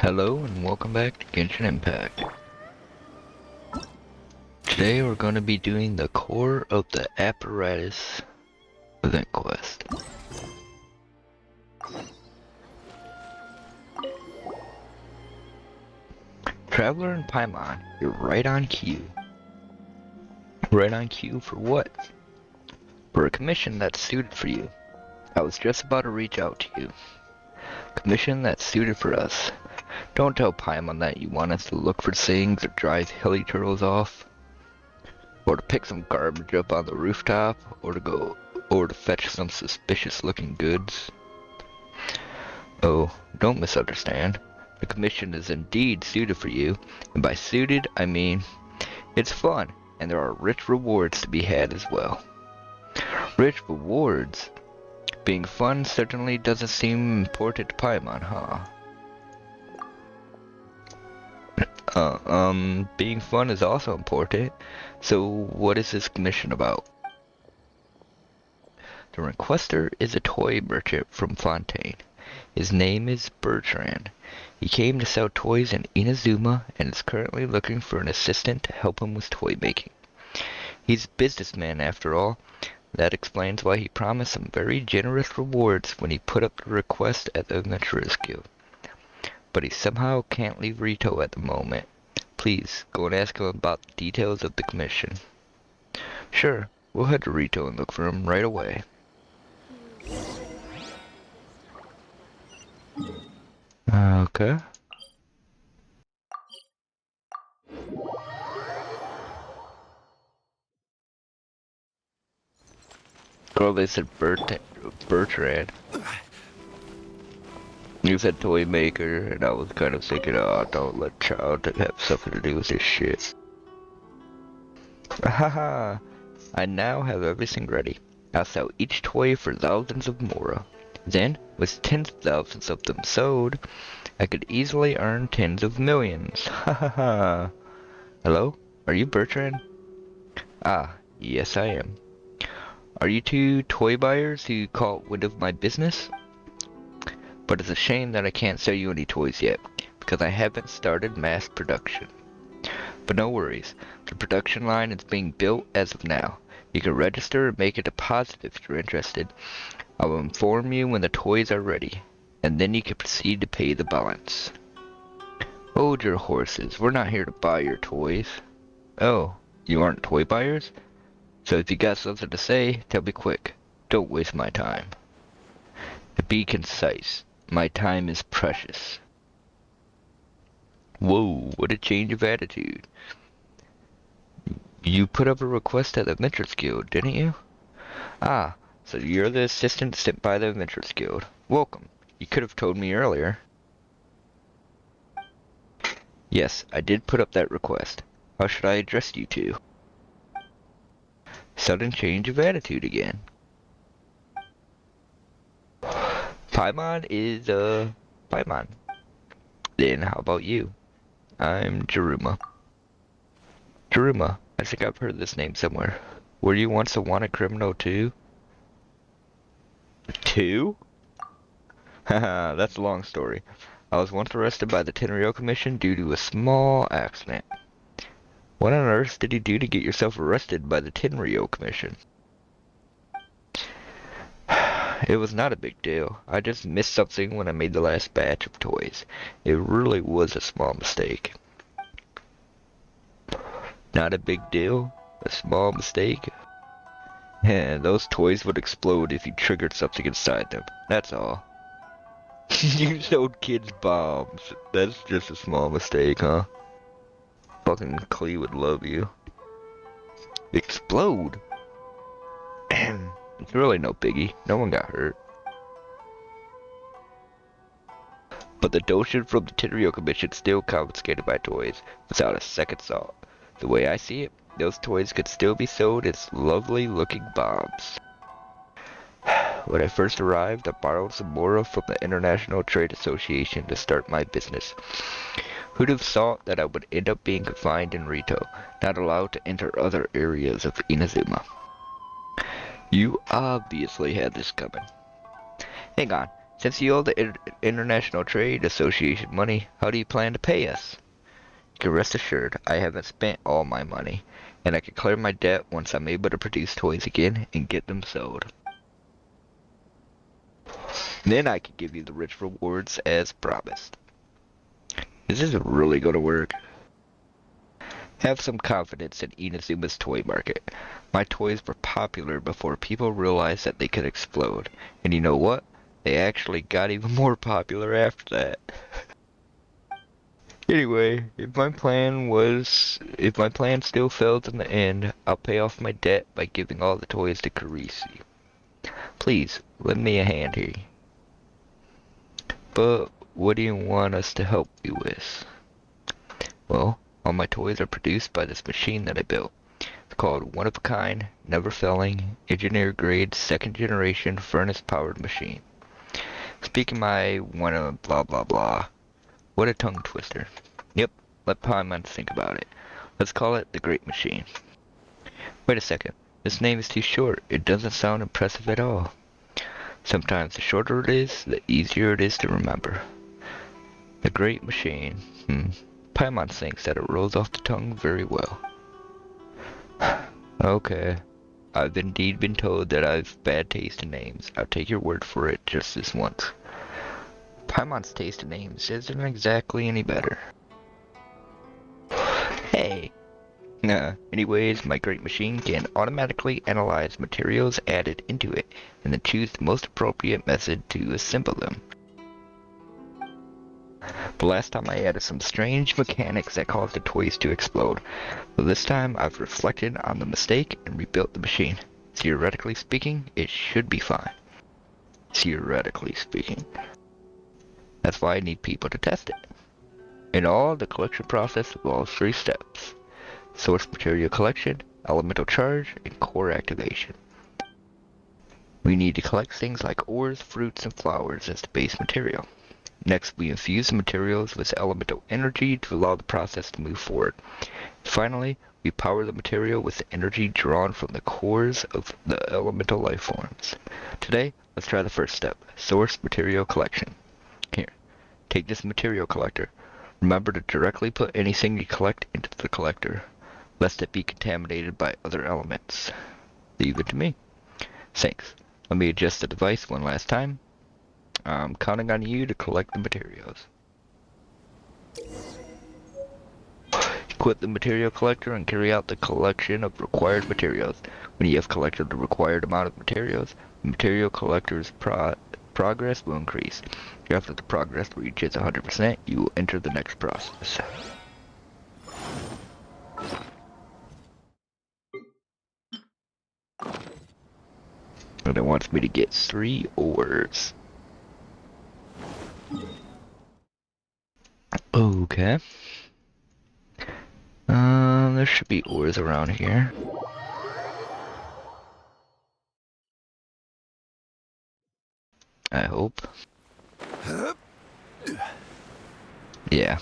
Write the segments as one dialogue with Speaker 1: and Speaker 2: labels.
Speaker 1: Hello and welcome back to Genshin Impact. Today we're going to be doing the core of the Apparatus event quest. Traveler and Paimon, you're right on cue. Right on cue for what? For a commission that's suited for you. I was just about to reach out to you. Commission that's suited for us. Don't tell Paimon that you want us to look for things or drive hilly turtles off. Or to pick some garbage up on the rooftop, or to fetch some suspicious looking goods. Oh, don't misunderstand. The commission is indeed suited for you, and by suited I mean it's fun, and there are rich rewards to be had as well. Rich rewards? Being fun certainly doesn't seem important to Paimon, huh? Being fun is also important. So what is this commission about? The requester is a toy merchant from Fontaine. His name is Bertrand. He came to sell toys in Inazuma and is currently looking for an assistant to help him with toy making. He's a businessman after all. That explains why he promised some very generous rewards when he put up the request at the Adventurers Guild. But he somehow can't leave Rito at the moment. Please, go and ask him about the details of the commission. Sure, we'll head to Rito and look for him right away. Okay. Girl, they said Bertrand. You said toy maker, and I was kind of thinking, oh, don't let child have something to do with this shit. Haha! I now have everything ready. I'll sell each toy for thousands of mora. Then, with tens of thousands of them sold, I could easily earn tens of millions. Hahaha! Hello? Are you Bertrand? Ah, yes I am. Are you two toy buyers who caught wind of my business? But it's a shame that I can't sell you any toys yet, because I haven't started mass production. But no worries, the production line is being built as of now. You can register and make a deposit if you're interested. I will inform you when the toys are ready, and then you can proceed to pay the balance. Hold your horses, we're not here to buy your toys. Oh, you aren't toy buyers? So if you got something to say, tell me quick. Don't waste my time. To be concise, my time is precious. Whoa, what a change of attitude. You put up a request at the Adventurers Guild, didn't you? Ah, so you're the assistant sent by the Adventurers Guild. Welcome. You could have told me earlier. Yes, I did put up that request. How should I address you two? Sudden change of attitude again. Paimon is, Paimon. Then how about you? I'm Jaryuma. Jaryuma, I think I've heard this name somewhere. Were you once a wanted criminal too? Two? Haha, that's a long story. I was once arrested by the Tenryou Commission due to a small accident. What on earth did you do to get yourself arrested by the Tenryou Commission? It was not a big deal. I just missed something when I made the last batch of toys. It really was a small mistake. Not a big deal? A small mistake? Those toys would explode if you triggered something inside them. That's all. You sold kids bombs. That's just a small mistake, huh? Fucking Klee would love you. Explode? It's really no biggie. No one got hurt. But the Doshin from the Tenryou Commission still confiscated my toys without a second thought. The way I see it, those toys could still be sold as lovely looking bombs. When I first arrived, I borrowed some mora from the International Trade Association to start my business. Who'd have thought that I would end up being confined in Rito, not allowed to enter other areas of Inazuma? You obviously had this coming. Hang on, Since you owe the International Trade Association money, how do you plan to pay us? You can rest assured I haven't spent all my money, and I can clear my debt once I'm able to produce toys again and get them sold. Then I can give you the rich rewards as promised. Is this really going to work? Have some confidence in Inazuma's toy market. My toys were popular before people realized that they could explode. And you know what? They actually got even more popular after that. Anyway, if my plan still fails in the end, I'll pay off my debt by giving all the toys to Carisi. Please, lend me a hand here. But what do you want us to help you with? Well, all my toys are produced by this machine that I built. It's called one-of-a-kind, never-failing, engineer-grade, second-generation, furnace-powered machine. Speaking my blah blah blah. What a tongue twister. Yep, let Paimon think about it. Let's call it the Great Machine. Wait a second. This name is too short. It doesn't sound impressive at all. Sometimes the shorter it is, the easier it is to remember. The Great Machine. Paimon thinks that it rolls off the tongue very well. Okay. I've indeed been told that I've bad taste in names. I'll take your word for it just this once. Paimon's taste in names isn't exactly any better. Hey! Anyways, my Great Machine can automatically analyze materials added into it, and then choose the most appropriate method to assemble them. The last time I added some strange mechanics that caused the toys to explode, but this time I've reflected on the mistake and rebuilt the machine. Theoretically speaking, it should be fine. Theoretically speaking. That's why I need people to test it. In all, the collection process involves 3 steps: source material collection, elemental charge, and core activation. We need to collect things like ores, fruits, and flowers as the base material. Next, we infuse the materials with elemental energy to allow the process to move forward. Finally, we power the material with the energy drawn from the cores of the elemental life forms. Today, let's try the first step, source material collection. Here, take this material collector. Remember to directly put anything you collect into the collector, lest it be contaminated by other elements. Leave it to me. Thanks. Let me adjust the device one last time. I'm counting on you to collect the materials. Equip the material collector and carry out the collection of required materials. When you have collected the required amount of materials, the material collector's progress will increase. After the progress reaches 100%, you will enter the next process. And it wants me to get 3 ores. Okay. There should be ores around here. I hope. Yeah.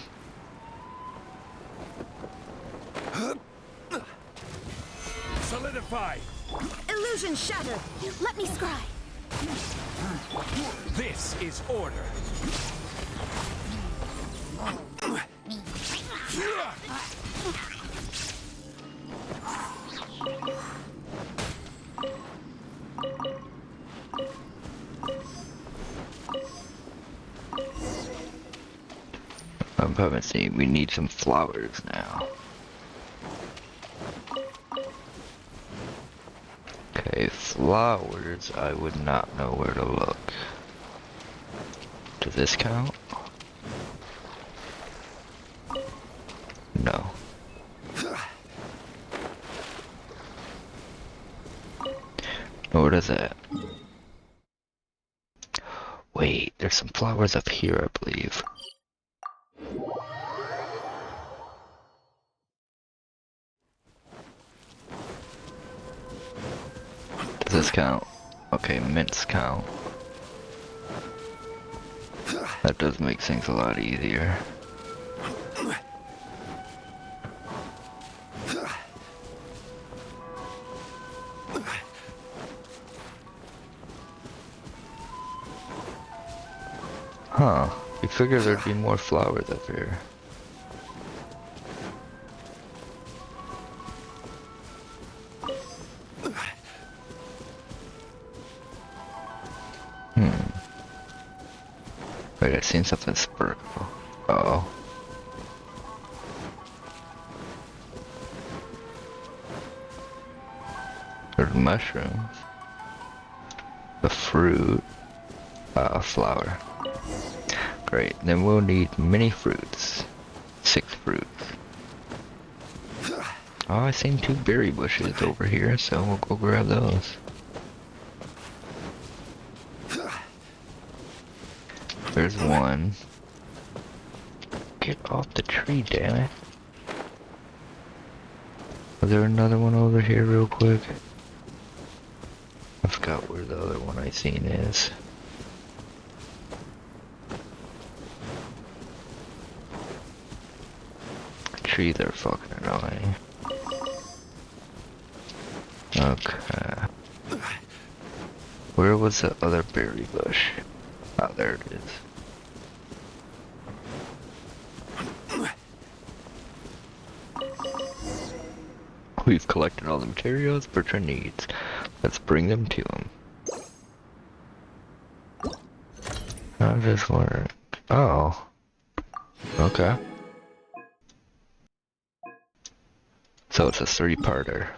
Speaker 2: Solidify!
Speaker 3: Illusion shattered! Let me scry!
Speaker 2: This is order!
Speaker 1: I'm probably saying we need some flowers now. Okay, flowers, I would not know where to look. Does this count? No. Nor does that. Wait, there's some flowers up here, I believe. Does this count? Okay, mints count. That does make things a lot easier. Huh. You figure there'd be more flowers up here. Wait, I seen something sparkle. Uh-oh. There's mushrooms. The fruit. Flower. Great, then we'll need many fruits. 6 fruits. Oh, I seen 2 berry bushes over here, so we'll go grab those. There's one. Get off the tree, damn it. Is there another one over here real quick? I forgot where the other one I seen is. Trees are fucking annoying. Okay. Where was the other berry bush? Oh, there it is. We've collected all the materials Bertrand needs. Let's bring them to him. How does this work? Oh. Okay. So it's a 3-parter.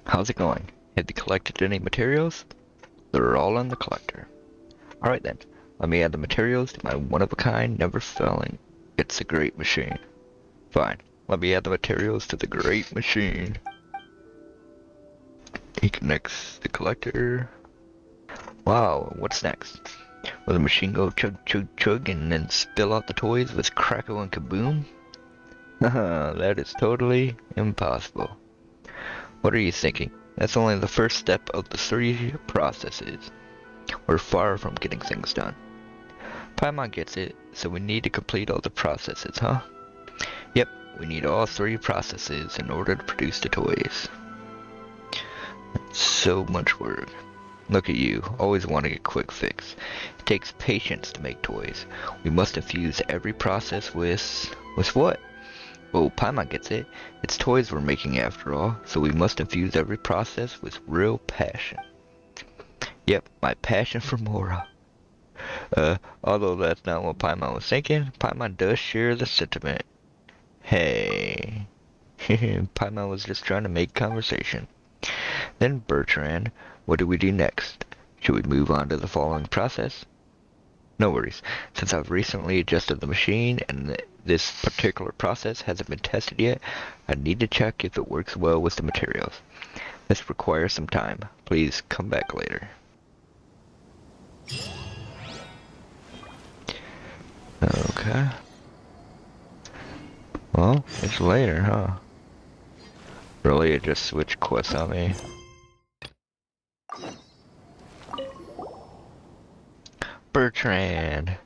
Speaker 1: How's it going? Have you collected any materials? They're all in the collector. Alright then, let me add the materials to my one-of-a-kind, never-failing It's a Great Machine. Fine, let me add the materials to the Great Machine. He connects the collector. Wow, what's next? Will the machine go chug chug chug and then spill out the toys with crackle and kaboom? Haha, that is totally impossible. What are you thinking? That's only the first step of the 3 processes. We're far from getting things done. Paimon gets it, so we need to complete all the processes, huh? Yep, we need all 3 processes in order to produce the toys. So much work. Look at you, always wanting a quick fix. It takes patience to make toys. We must infuse every process with what? Well, Paimon gets it. It's toys we're making after all, so we must infuse every process with real passion. Yep, my passion for Mora. Although that's not what Paimon was thinking, Paimon does share the sentiment. Hey. Paimon was just trying to make conversation. Then Bertrand, what do we do next? Should we move on to the following process? No worries, since I've recently adjusted the machine and this particular process hasn't been tested yet, I need to check if it works well with the materials. This requires some time. Please come back later. Okay. Well, it's later, huh? Really, it just switched quests on me. Bertrand!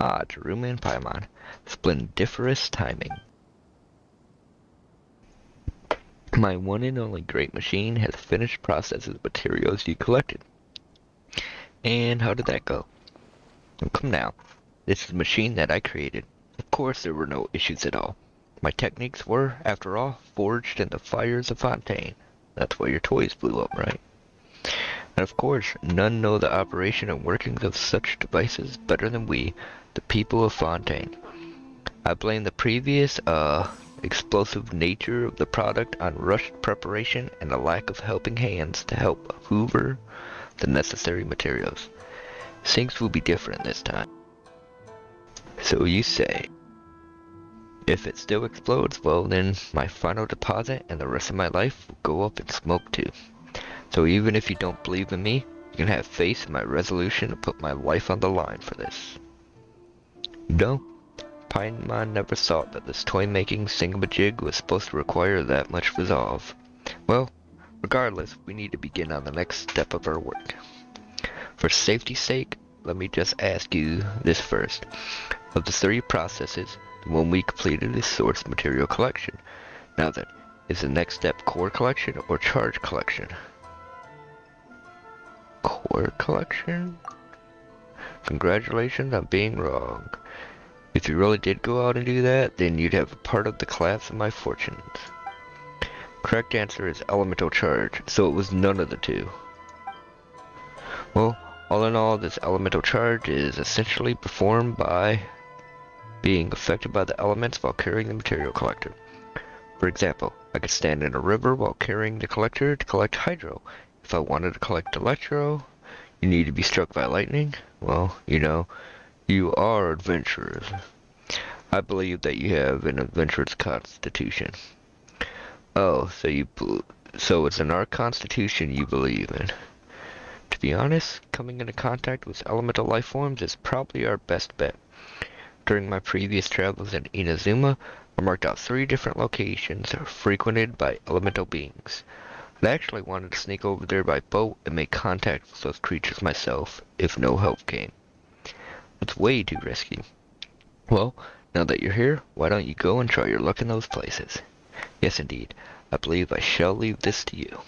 Speaker 1: Ah, Jaryuma and Paimon. Splendiferous timing. My one and only great machine has finished processing the materials you collected. And how did that go? Come now. This is the machine that I created. Of course there were no issues at all. My techniques were, after all, forged in the fires of Fontaine. That's why your toys blew up, right? And of course, none know the operation and workings of such devices better than we, the people of Fontaine. I blame the previous, explosive nature of the product on rushed preparation and a lack of helping hands to help hoover the necessary materials. Things will be different this time. So you say. If it still explodes, well then my final deposit and the rest of my life will go up in smoke too. So even if you don't believe in me, you can have faith in my resolution to put my life on the line for this. You know, Paimon never thought that this toy-making thingamajig was supposed to require that much resolve. Well, regardless, we need to begin on the next step of our work. For safety's sake, let me just ask you this first. Of the 3 processes, the one we completed is source material collection. Now then, is the next step core collection or charge collection? Core collection? Congratulations on being wrong. If you really did go out and do that, then you'd have a part of the collapse of my fortunes. Correct answer is elemental charge, so it was none of the 2. Well, all in all, this elemental charge is essentially performed by being affected by the elements while carrying the material collector. For example, I could stand in a river while carrying the collector to collect hydro. If I wanted to collect electro, you need to be struck by lightning. Well, you are adventurers. I believe that you have an adventurous constitution. Oh, so it's in our constitution you believe in. To be honest, coming into contact with elemental life forms is probably our best bet. During my previous travels in Inazuma, I marked out 3 different locations frequented by elemental beings. I actually wanted to sneak over there by boat and make contact with those creatures myself, if no help came. It's way too risky. Well, now that you're here, why don't you go and try your luck in those places? Yes, indeed. I believe I shall leave this to you.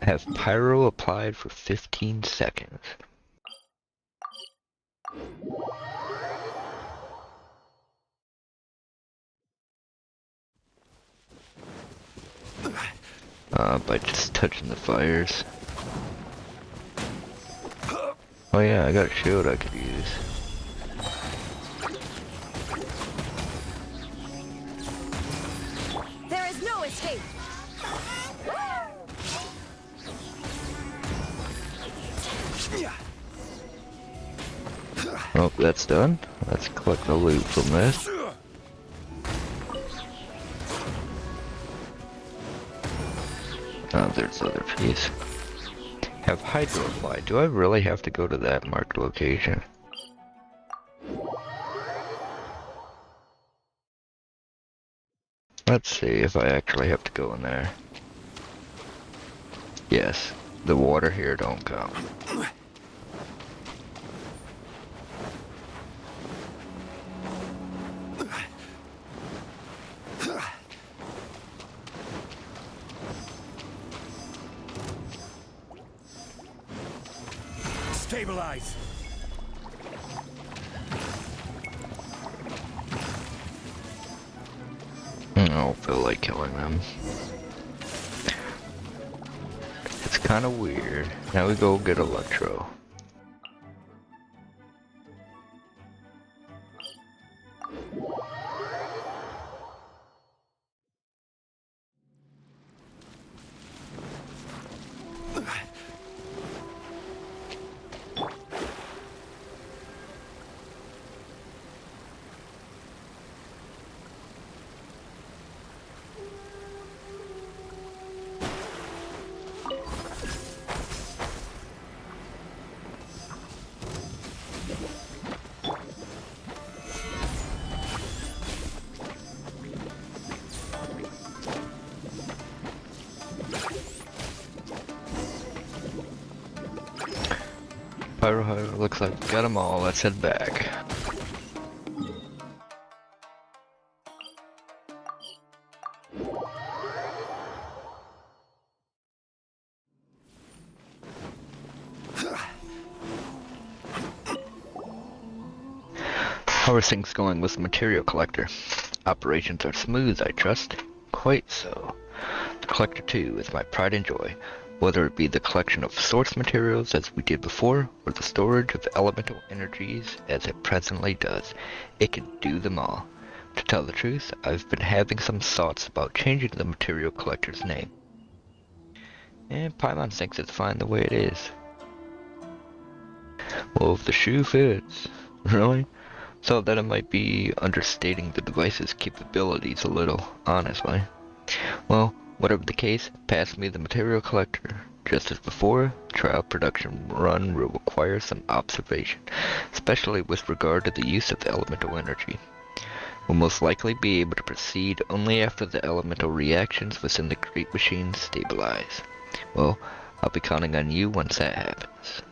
Speaker 1: Have pyro applied for 15 seconds. By just touching the fires. Oh yeah, I got a shield I could use.
Speaker 3: There is no escape.
Speaker 1: Oh, that's done. Let's collect the loot from this. Oh, there's the other piece. Have hydro applied. Do I really have to go to that marked location? Let's see if I actually have to go in there. Yes, the water here don't count.
Speaker 2: Stabilize.
Speaker 1: I don't feel like killing them. It's kind of weird. Now we go get electro. Pyro looks like we got them all. Let's head back. How are things going with the material collector? Operations are smooth, I trust. Quite so. The collector too is my pride and joy. Whether it be the collection of source materials as we did before, or the storage of elemental energies as it presently does, it can do them all. To tell the truth, I've been having some thoughts about changing the material collector's name. And Paimon thinks it's fine the way it is. Well, if the shoe fits. Really? So that it might be understating the device's capabilities a little, honestly. Well, whatever the case, pass me the material collector. Just as before, trial production run will require some observation, especially with regard to the use of the elemental energy. We'll most likely be able to proceed only after the elemental reactions within the Great Machine stabilize. Well, I'll be counting on you once that happens.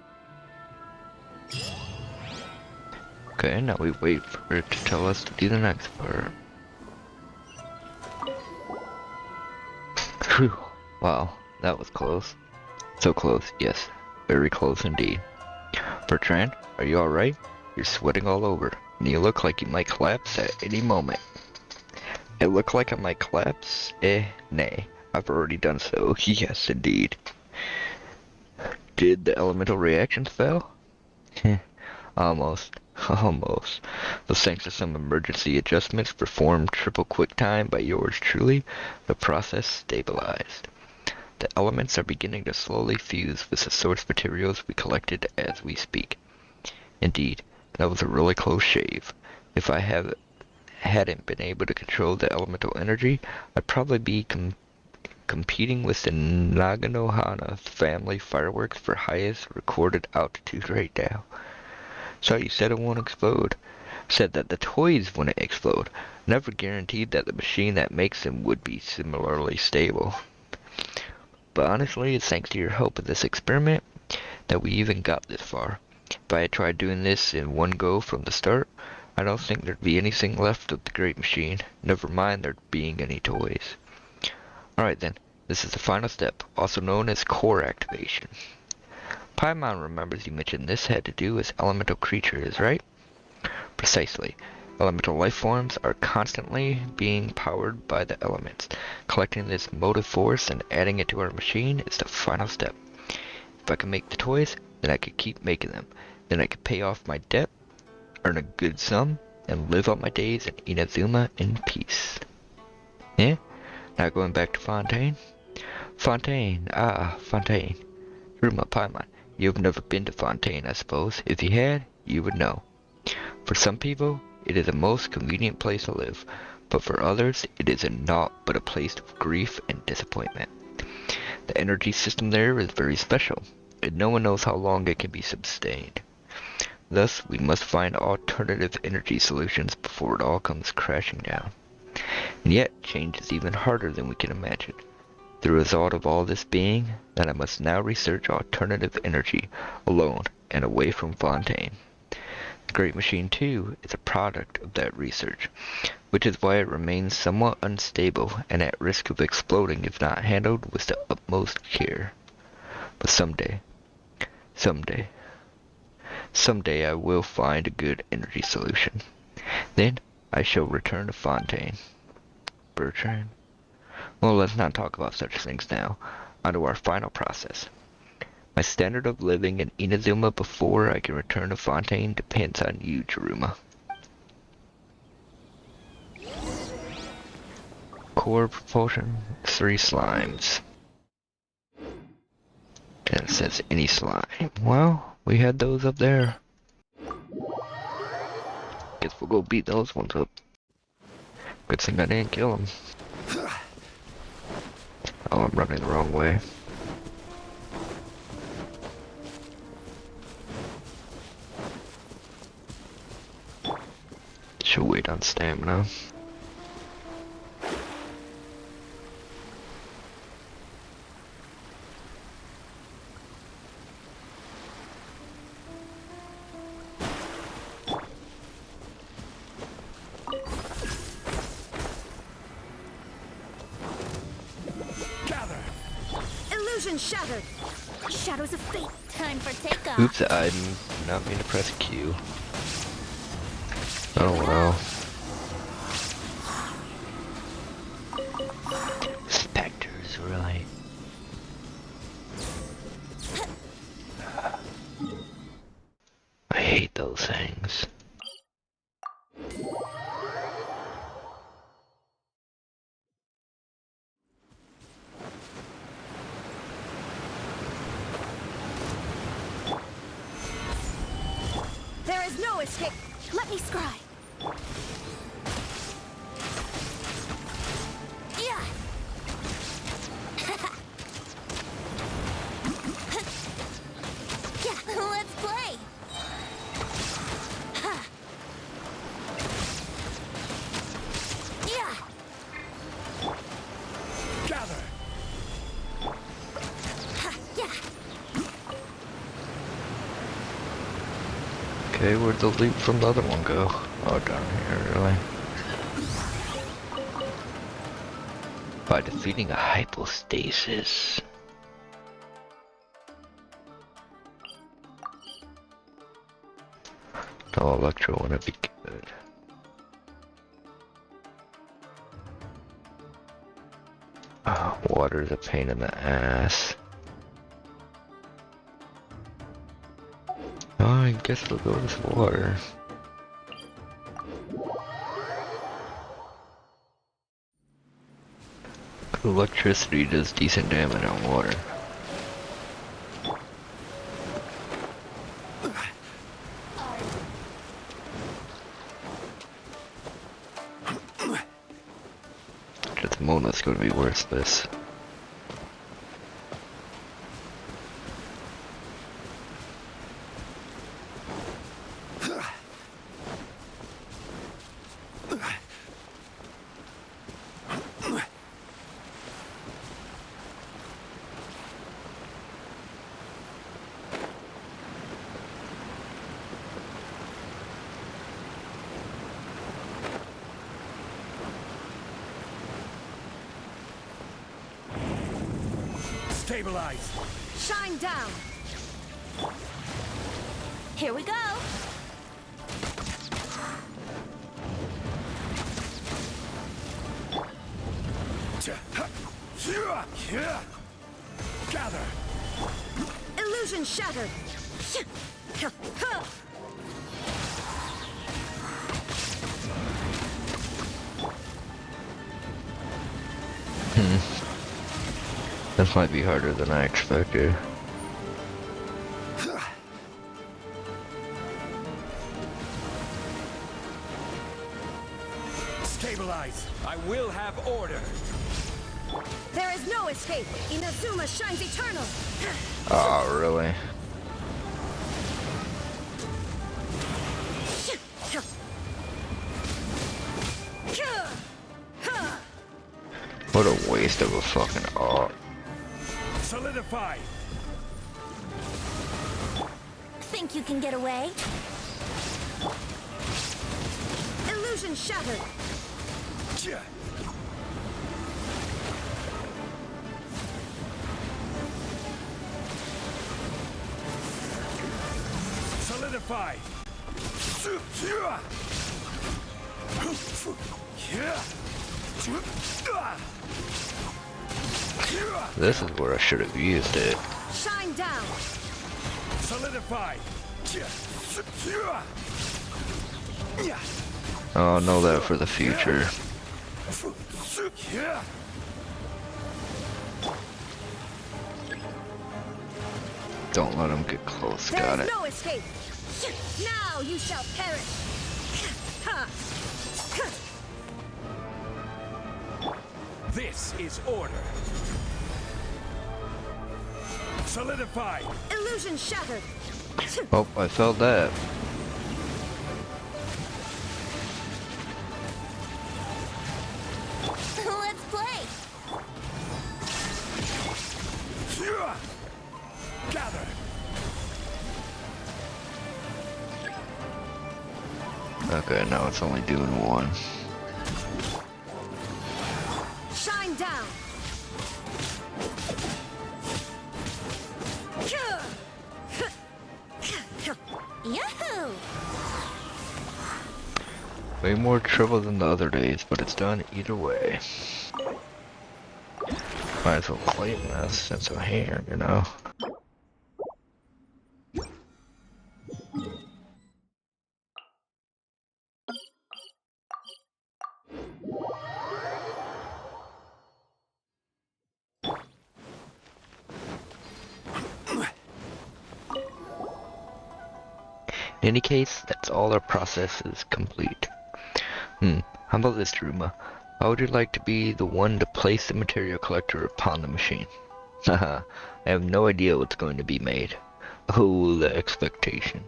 Speaker 1: Okay, now we wait for it to tell us to do the next part. Phew. Wow, that was close. So close, yes. Very close indeed. Bertrand, are you alright? You're sweating all over, and you look like you might collapse at any moment. It looked like I might collapse? Nay. I've already done so. Yes, indeed. Did the elemental reactions fail? Almost. Almost. But thanks to some emergency adjustments performed triple quick time by yours truly, the process stabilized. The elements are beginning to slowly fuse with the source materials we collected as we speak. Indeed, that was a really close shave. If I hadn't been able to control the elemental energy, I'd probably be competing with the Naganohana family fireworks for highest recorded altitude right now. So you said it won't explode. Said that the toys wouldn't explode. Never guaranteed that the machine that makes them would be similarly stable. But honestly, it's thanks to your help with this experiment that we even got this far. If I had tried doing this in one go from the start, I don't think there'd be anything left of the great machine, never mind there being any toys. Alright then, this is the final step, also known as core activation. Paimon remembers you mentioned this had to do with elemental creatures, right? Precisely. Elemental life forms are constantly being powered by the elements. Collecting this motive force and adding it to our machine is the final step. If I can make the toys, then I could keep making them. Then I could pay off my debt, earn a good sum, and live out my days in Inazuma in peace. Yeah? Now going back to Fontaine? Fontaine, Fontaine. Jaryuma, Paimon, you've never been to Fontaine, I suppose. If you had, you would know. For some people, it is a most convenient place to live, but for others, it is naught but a place of grief and disappointment. The energy system there is very special, and no one knows how long it can be sustained. Thus, we must find alternative energy solutions before it all comes crashing down. And yet, change is even harder than we can imagine. The result of all this being that I must now research alternative energy, alone and away from Fontaine. The Great Machine, too, is a product of that research, which is why it remains somewhat unstable and at risk of exploding if not handled with the utmost care. But someday I will find a good energy solution. Then I shall return to Fontaine. Bertrand? Well, let's not talk about such things now. On to our final process. My standard of living in Inazuma before I can return to Fontaine depends on you, Jaryuma. Core propulsion, 3 slimes. And it says any slime. Well, we had those up there. Guess we'll go beat those ones up. Good thing I didn't kill them. Oh, I'm running the wrong way. Should wait on stamina.
Speaker 3: Illusion shattered. Shadows of fate. Time for takeoff.
Speaker 1: Oops, I did not mean to press Q. Oh well. Spectres, really? I hate those things.
Speaker 3: There is no escape. Let me scry. Yeah. Yeah, let's play. Ha. Yeah.
Speaker 2: Gather.
Speaker 3: Ha. Yeah.
Speaker 1: Okay, where'd the loot from the other one go? Oh, down here, really? By defeating a hypostasis. No electro wouldn't be good. Water's a pain in the ass. Oh, I guess we'll go with water. Electricity does decent damage on water. At the moment, it's going to be worthless.
Speaker 2: Stabilize.
Speaker 3: Shine down. Here we go.
Speaker 2: Gather.
Speaker 3: Illusion shattered.
Speaker 1: This might be harder than I expected.
Speaker 2: Stabilize. I will have order.
Speaker 3: There is no escape. Inazuma shines eternal.
Speaker 1: Oh, really? What a waste of a fucking art.
Speaker 2: Solidify.
Speaker 3: Think you can get away? Illusion shattered.
Speaker 2: Solidify.
Speaker 1: This is where I should have used it.
Speaker 3: Shine down.
Speaker 2: Solidify.
Speaker 1: I'll know that for the future. Don't let him get close. Got
Speaker 3: There
Speaker 1: it.
Speaker 3: is no escape. Now you shall perish.
Speaker 2: This is order. Solidify.
Speaker 3: Illusion shattered.
Speaker 1: Oh, I felt that.
Speaker 3: Let's play.
Speaker 2: Gather.
Speaker 1: Okay, now it's only doing one.
Speaker 3: Shine down. Yahoo!
Speaker 1: Way more trouble than the other days, but it's done either way. Might as well claim this since I'm here, you know? In any case, that's all our processes complete. How about this, Jaryuma? How would you like to be the one to place the material collector upon the machine? Haha, I have no idea what's going to be made. Oh, the expectation.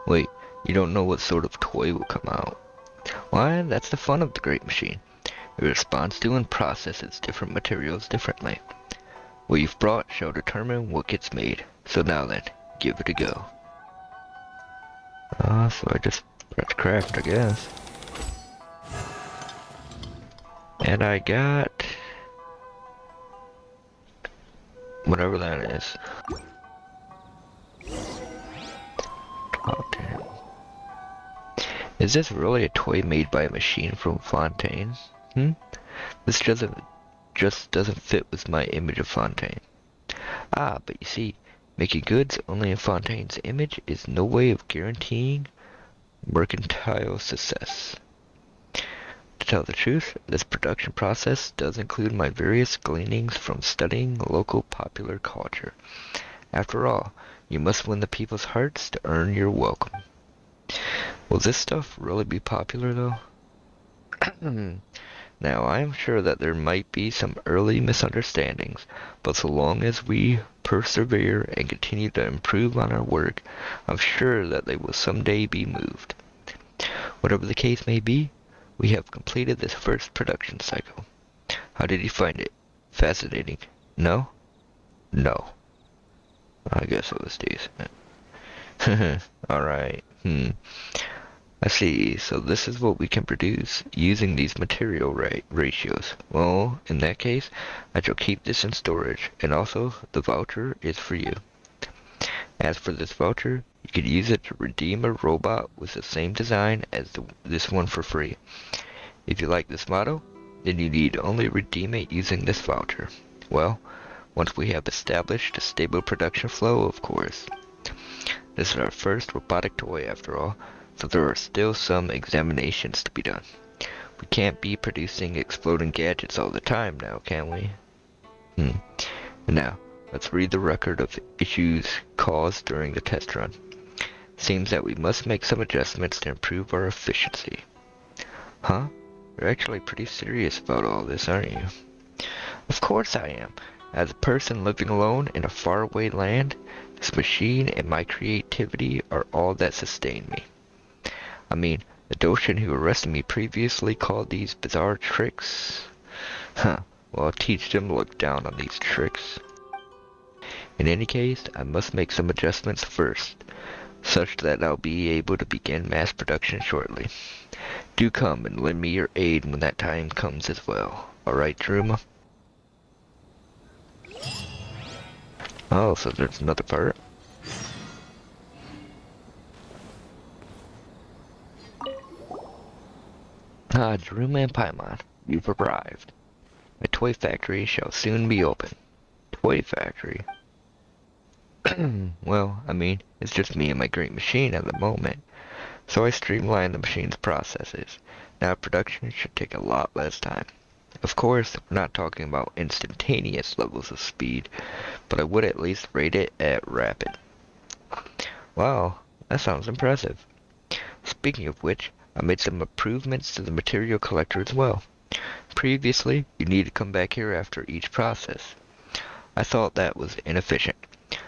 Speaker 1: Wait, you don't know what sort of toy will come out? Why, that's the fun of the Great Machine. It responds to and processes different materials differently. What you've brought shall determine what gets made. So now then, give it a go. So I just press craft, I guess. And I got whatever that is. Oh, damn. Is this really a toy made by a machine from Fontaine? This just doesn't fit with my image of Fontaine. Ah, but you see, making goods only in Fontaine's image is no way of guaranteeing mercantile success. To tell the truth, this production process does include my various gleanings from studying local popular culture. After all, you must win the people's hearts to earn your welcome. Will this stuff really be popular, though? Now, I am sure that there might be some early misunderstandings, but so long as we persevere and continue to improve on our work, I'm sure that they will someday be moved. Whatever the case may be, we have completed this first production cycle. How did you find it? Fascinating? No? No. I guess it was decent. Alright, I see, so this is what we can produce using these material ratios. Well, in that case, I shall keep this in storage, and also, the voucher is for you. As for this voucher, you could use it to redeem a robot with the same design as this one for free. If you like this model, then you need only redeem it using this voucher. Well, once we have established a stable production flow, of course. This is our first robotic toy after all, so there are still some examinations to be done. We can't be producing exploding gadgets all the time now, can we? Now, let's read the record of issues caused during the test run. Seems that we must make some adjustments to improve our efficiency. Huh? You're actually pretty serious about all this, aren't you? Of course I am. As a person living alone in a faraway land, this machine and my creativity are all that sustain me. I mean, the Doshin who arrested me previously called these bizarre tricks. Well, I'll teach them to look down on these tricks. In any case, I must make some adjustments first, such that I'll be able to begin mass production shortly. Do come and lend me your aid when that time comes as well. Alright, Jaryuma? Oh, so there's another part? Ah, Jaryuma and Paimon, you've arrived. My toy factory shall soon be open. Toy factory? Well, I mean, it's just me and my great machine at the moment, so I streamline the machine's processes. Now production should take a lot less time. Of course, we're not talking about instantaneous levels of speed, but I would at least rate it at rapid. Wow, that sounds impressive. Speaking of which, I made some improvements to the material collector as well. Previously, you need to come back here after each process. I thought that was inefficient,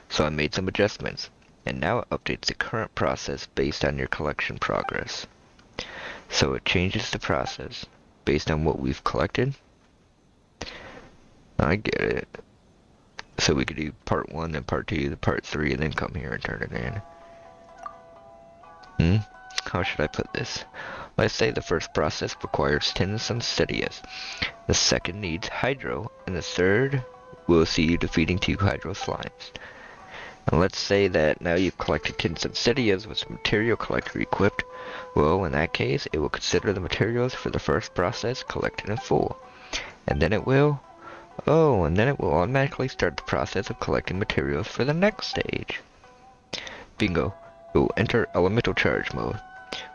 Speaker 1: so I made some adjustments, and now it updates the current process based on your collection progress. So it changes the process based on what we've collected. I get it. So we could do part 1, then part 2, then part 3, and then come here and turn it in. How should I put this? Let's say the first process requires tins and steadias. The second needs hydro, and the third will see you defeating 2 hydro slimes. And let's say that now you've collected tins and steadias with some material collector equipped. Well, in that case, it will consider the materials for the first process collected in full. And then it will automatically start the process of collecting materials for the next stage. Bingo. It will enter elemental charge mode,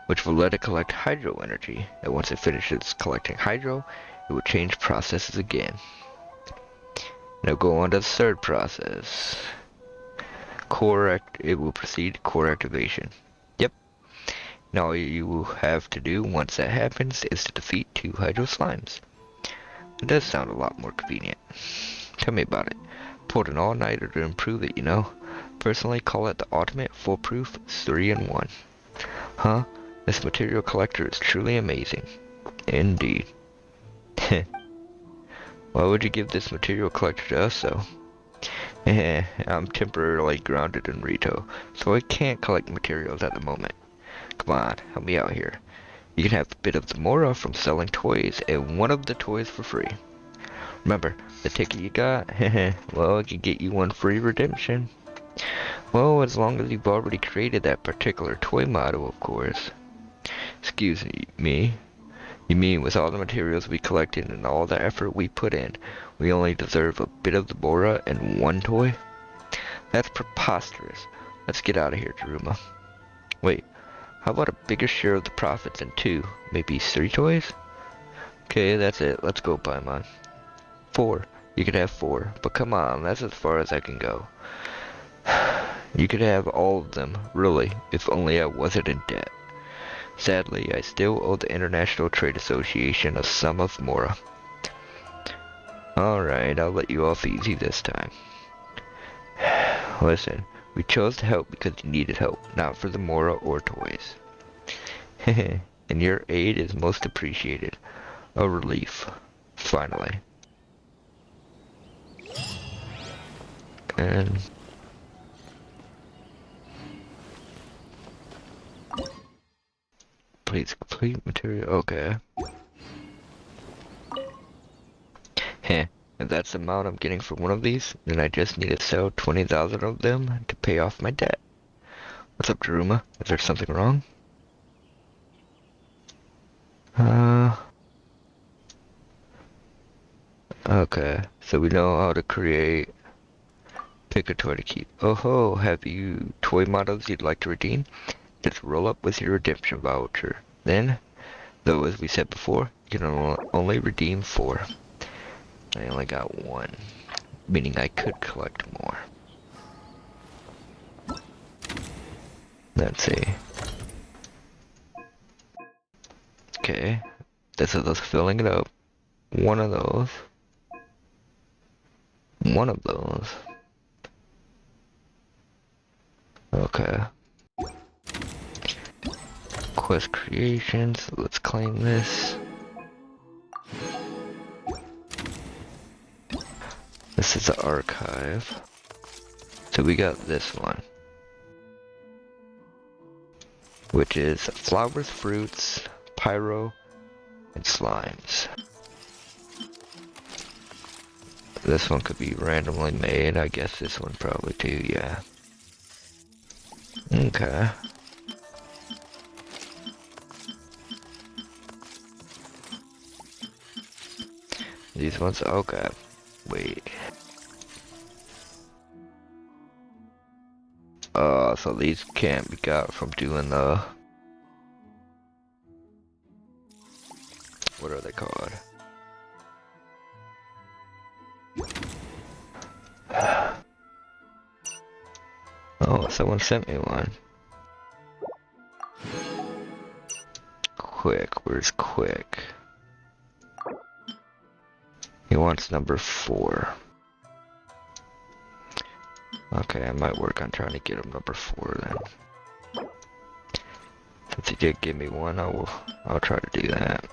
Speaker 1: which will let it collect hydro energy, and once it finishes collecting hydro, it will change processes again. Now go on to the third process. It will proceed to core activation. Yep. Now all you will have to do once that happens is to defeat 2 hydro slimes. It does sound a lot more convenient. Tell me about it. Pulled an all-nighter to improve it, you know. Personally call it the ultimate foolproof 3-in-1. Huh? This material collector is truly amazing. Indeed. Why would you give this material collector to us, though? I'm temporarily grounded in Rito, so I can't collect materials at the moment. Come on, help me out here. You can have a bit of the Mora from selling toys, and one of the toys for free. Remember, the ticket you got? Well, I can get you one free redemption. Well, as long as you've already created that particular toy model, of course. Excuse me. You mean with all the materials we collected and all the effort we put in, we only deserve a bit of the Mora and one toy? That's preposterous. Let's get out of here, Jaryuma. Wait, how about a bigger share of the profits and 2, maybe 3 toys? Okay, that's it. Let's go, Paimon. 4. You could have 4, but come on, that's as far as I can go. You could have all of them, really, if only I wasn't in debt. Sadly, I still owe the International Trade Association a sum of Mora. Alright, I'll let you off easy this time. Listen, we chose to help because you needed help, not for the Mora or toys. And your aid is most appreciated. A relief. Finally. And... please complete material. Okay. Heh. If that's the amount I'm getting for one of these, then I just need to sell 20,000 of them to pay off my debt. What's up, Jaryuma? Is there something wrong? Okay. So we know how to create... pick a toy to keep. Oh ho, have you toy models you'd like to redeem? Just roll up with your redemption voucher. Then, though as we said before, you can only redeem 4. I only got 1, meaning I could collect more. Let's see. Okay, this is us filling it up. One of those. One of those. Okay. Quest creations, let's claim this. This is the archive. So we got this one. Which is flowers, fruits, pyro, and slimes. This one could be randomly made. I guess this one probably too, yeah. Okay. These ones, okay. Wait. So these can't be got from doing the... what are they called? Oh, someone sent me one. Quick, where's Quick? He wants number 4. Okay, I might work on trying to get him number 4 then. Since he did give me one, I'll try to do that.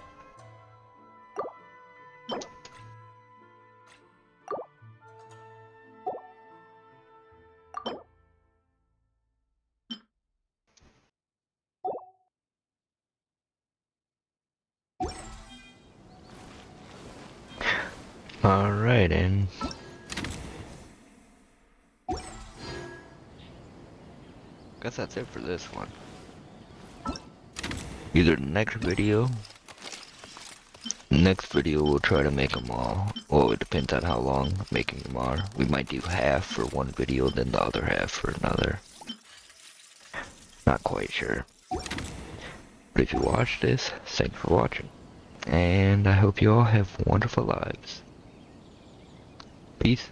Speaker 1: Alright, and guess that's it for this one. Either next video we'll try to make them all. Well, it depends on how long making them are. We might do half for one video, then the other half for another. Not quite sure. But if you watched this, thanks for watching. And I hope you all have wonderful lives. Peace.